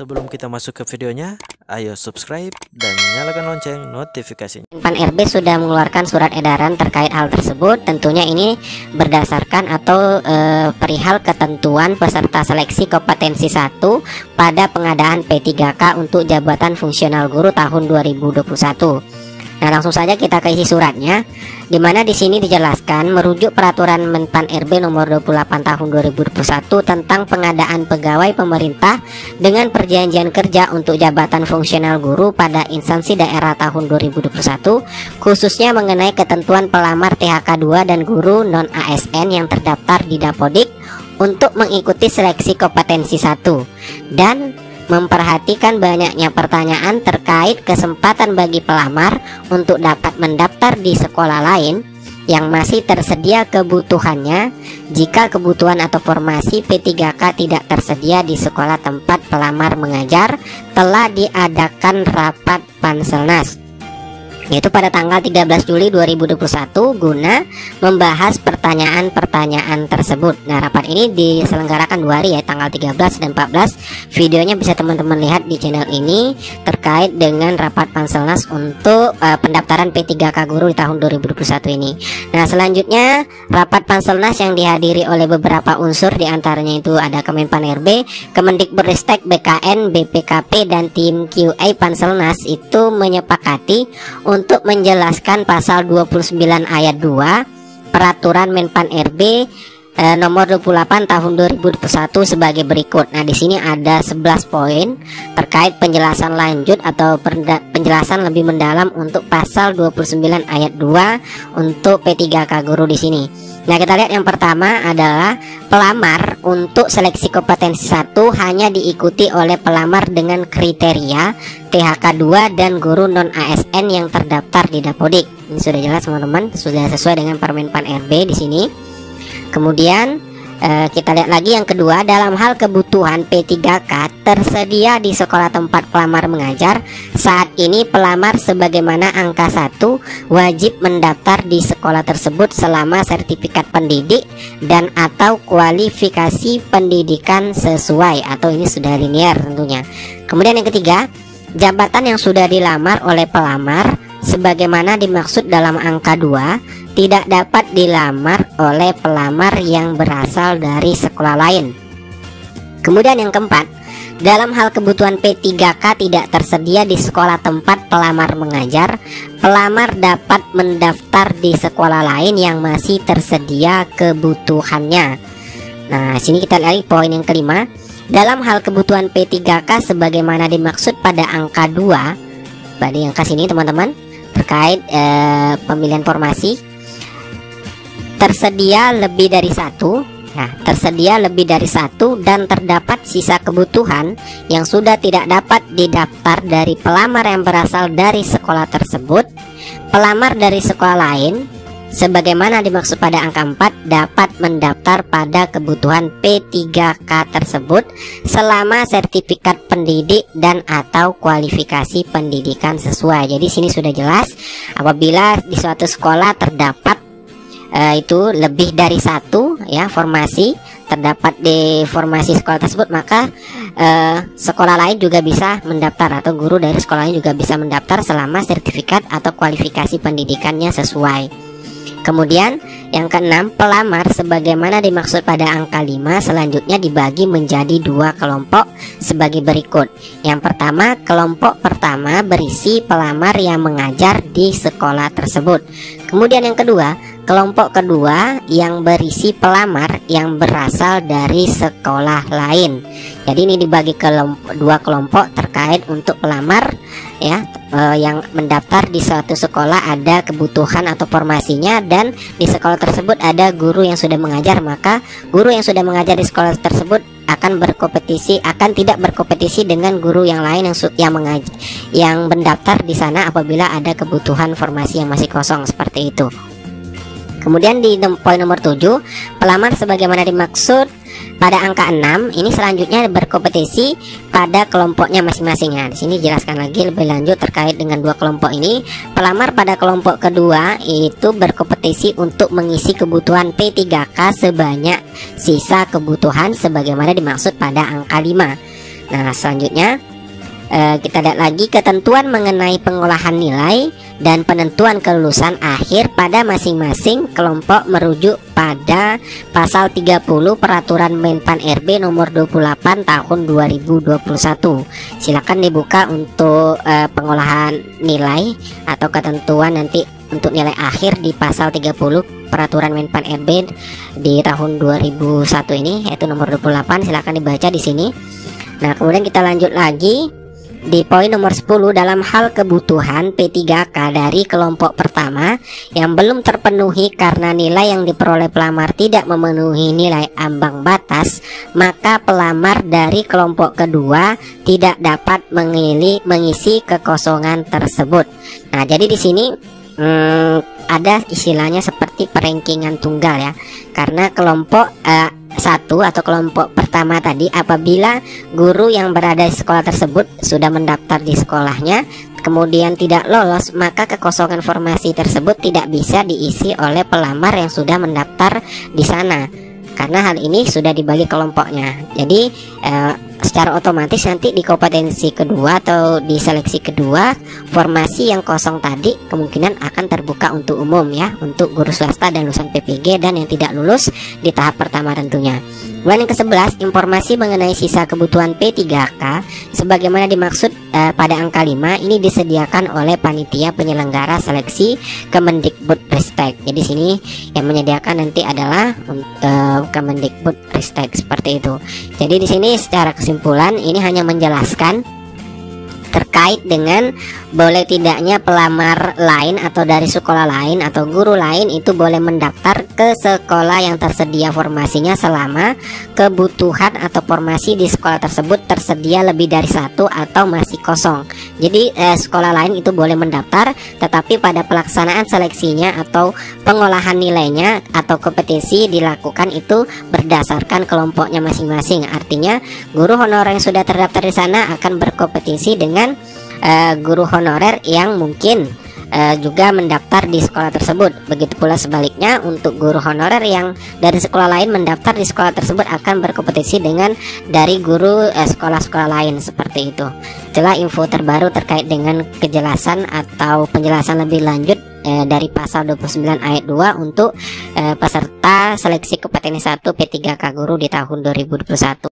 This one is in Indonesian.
Sebelum kita masuk ke videonya, ayo subscribe dan nyalakan lonceng notifikasinya. Menpan RB sudah mengeluarkan surat edaran terkait hal tersebut. Tentunya ini berdasarkan atau perihal ketentuan peserta seleksi kompetensi 1 pada pengadaan P3K untuk jabatan fungsional guru tahun 2021. Nah, langsung saja kita ke isi suratnya, di mana di sini dijelaskan merujuk peraturan Menpan RB nomor 28 tahun 2021 tentang pengadaan pegawai pemerintah dengan perjanjian kerja untuk jabatan fungsional guru pada instansi daerah tahun 2021, khususnya mengenai ketentuan pelamar THK 2 dan guru non ASN yang terdaftar di Dapodik untuk mengikuti seleksi kompetensi 1 dan memperhatikan banyaknya pertanyaan terkait kesempatan bagi pelamar untuk dapat mendaftar di sekolah lain yang masih tersedia kebutuhannya jika kebutuhan atau formasi P3K tidak tersedia di sekolah tempat pelamar mengajar. Telah diadakan rapat Panselnas yaitu pada tanggal 13 Juli 2021 guna membahas pertanyaan-pertanyaan tersebut. Nah, rapat ini diselenggarakan 2 hari ya, tanggal 13 dan 14. Videonya bisa teman-teman lihat di channel ini terkait dengan rapat Panselnas untuk pendaftaran P3K guru di tahun 2021 ini. Nah, selanjutnya rapat Panselnas yang dihadiri oleh beberapa unsur, diantaranya itu ada Kemenpan RB, Kemendikbudristek, BKN, BPKP, dan tim QA Panselnas itu menyepakati untuk menjelaskan pasal 29 ayat 2 peraturan Menpan RB nomor 28 tahun 2021 sebagai berikut. Nah, di sini ada 11 poin terkait penjelasan lanjut atau penjelasan lebih mendalam untuk pasal 29 ayat 2 untuk P3K guru di sini. Nah, kita lihat yang pertama adalah pelamar untuk seleksi kompetensi 1 hanya diikuti oleh pelamar dengan kriteria THK 2 dan guru non ASN yang terdaftar di Dapodik. Ini sudah jelas teman-teman, sudah sesuai dengan Permenpan RB di sini. Kemudian kita lihat lagi yang kedua, dalam hal kebutuhan P3K tersedia di sekolah tempat pelamar mengajar. Saat ini pelamar sebagaimana angka 1 wajib mendaftar di sekolah tersebut selama sertifikat pendidik dan atau kualifikasi pendidikan sesuai, atau ini sudah linear tentunya. Kemudian yang ketiga, jabatan yang sudah dilamar oleh pelamar sebagaimana dimaksud dalam angka 2 tidak dapat dilamar oleh pelamar yang berasal dari sekolah lain. Kemudian yang keempat, dalam hal kebutuhan P3K tidak tersedia di sekolah tempat pelamar mengajar, pelamar dapat mendaftar di sekolah lain yang masih tersedia kebutuhannya. Nah, sini kita lihat poin yang kelima, dalam hal kebutuhan P3K sebagaimana dimaksud pada angka 2, pada angka sini teman-teman, terkait pemilihan formasi tersedia lebih dari 1, nah, tersedia lebih dari 1 dan terdapat sisa kebutuhan yang sudah tidak dapat didaftar dari pelamar yang berasal dari sekolah tersebut, pelamar dari sekolah lain sebagaimana dimaksud pada angka 4 dapat mendaftar pada kebutuhan P3K tersebut selama sertifikat pendidik dan atau kualifikasi pendidikan sesuai. Jadi sini sudah jelas, apabila di suatu sekolah terdapat itu lebih dari 1 ya formasi terdapat di formasi sekolah tersebut, maka sekolah lain juga bisa mendaftar atau guru dari sekolah lain juga bisa mendaftar selama sertifikat atau kualifikasi pendidikannya sesuai. Kemudian yang keenam, pelamar sebagaimana dimaksud pada angka 5 selanjutnya dibagi menjadi 2 kelompok sebagai berikut. Yang pertama, kelompok pertama berisi pelamar yang mengajar di sekolah tersebut. Kemudian yang kedua, kelompok kedua yang berisi pelamar yang berasal dari sekolah lain. Jadi ini dibagi ke 2 kelompok terkait untuk pelamar ya, yang mendaftar di suatu sekolah ada kebutuhan atau formasinya dan di sekolah tersebut ada guru yang sudah mengajar, maka guru yang sudah mengajar di sekolah tersebut akan tidak berkompetisi dengan guru yang lain yang mendaftar di sana apabila ada kebutuhan formasi yang masih kosong seperti itu. Kemudian di poin nomor 7, pelamar sebagaimana dimaksud pada angka 6 ini selanjutnya berkompetisi pada kelompoknya masing-masing. Nah, di sini jelaskan lagi lebih lanjut terkait dengan 2 kelompok ini. Pelamar pada kelompok kedua itu berkompetisi untuk mengisi kebutuhan P3K sebanyak sisa kebutuhan sebagaimana dimaksud pada angka 5. Nah, selanjutnya kita lihat lagi ketentuan mengenai pengolahan nilai dan penentuan kelulusan akhir pada masing-masing kelompok merujuk pada pasal 30 Peraturan Menpan RB nomor 28 tahun 2021. Silakan dibuka untuk pengolahan nilai atau ketentuan nanti untuk nilai akhir di pasal 30 Peraturan Menpan RB di tahun 2001 ini, yaitu nomor 28. Silakan dibaca di sini. Nah, kemudian kita lanjut lagi di poin nomor 10, dalam hal kebutuhan P3K dari kelompok pertama yang belum terpenuhi karena nilai yang diperoleh pelamar tidak memenuhi nilai ambang batas, maka pelamar dari kelompok kedua tidak dapat mengisi kekosongan tersebut. Nah, jadi di sini ada istilahnya seperti perankingan tunggal ya, karena kelompok satu atau kelompok pertama tadi, apabila guru yang berada di sekolah tersebut sudah mendaftar di sekolahnya kemudian tidak lolos, maka kekosongan formasi tersebut tidak bisa diisi oleh pelamar yang sudah mendaftar di sana, karena hal ini sudah dibagi kelompoknya. Jadi secara otomatis nanti di kompetensi kedua atau di seleksi kedua, formasi yang kosong tadi kemungkinan akan terbuka untuk umum ya, untuk guru swasta dan lulusan PPG dan yang tidak lulus di tahap pertama tentunya. Kemudian yang ke-11, informasi mengenai sisa kebutuhan P3K sebagaimana dimaksud pada angka 5 ini disediakan oleh panitia penyelenggara seleksi Kemendikbudristek. Jadi sini yang menyediakan nanti adalah Kemendikbudristek, seperti itu. Jadi di sini secara kesimpulan ini hanya menjelaskan terkait dengan boleh tidaknya pelamar lain atau dari sekolah lain atau guru lain itu boleh mendaftar ke sekolah yang tersedia formasinya selama kebutuhan atau formasi di sekolah tersebut tersedia lebih dari satu atau masih kosong. Jadi sekolah lain itu boleh mendaftar, tetapi pada pelaksanaan seleksinya atau pengolahan nilainya atau kompetisi dilakukan itu berdasarkan kelompoknya masing-masing. Artinya guru honorer yang sudah terdaftar di sana akan berkompetisi dengan guru honorer yang mungkin juga mendaftar di sekolah tersebut. Begitu pula sebaliknya untuk guru honorer yang dari sekolah lain mendaftar di sekolah tersebut akan berkompetisi dengan dari guru sekolah-sekolah lain, seperti itu. Itulah info terbaru terkait dengan kejelasan atau penjelasan lebih lanjut dari pasal 29 ayat 2 untuk peserta seleksi kompetensi 1 P3K guru di tahun 2021.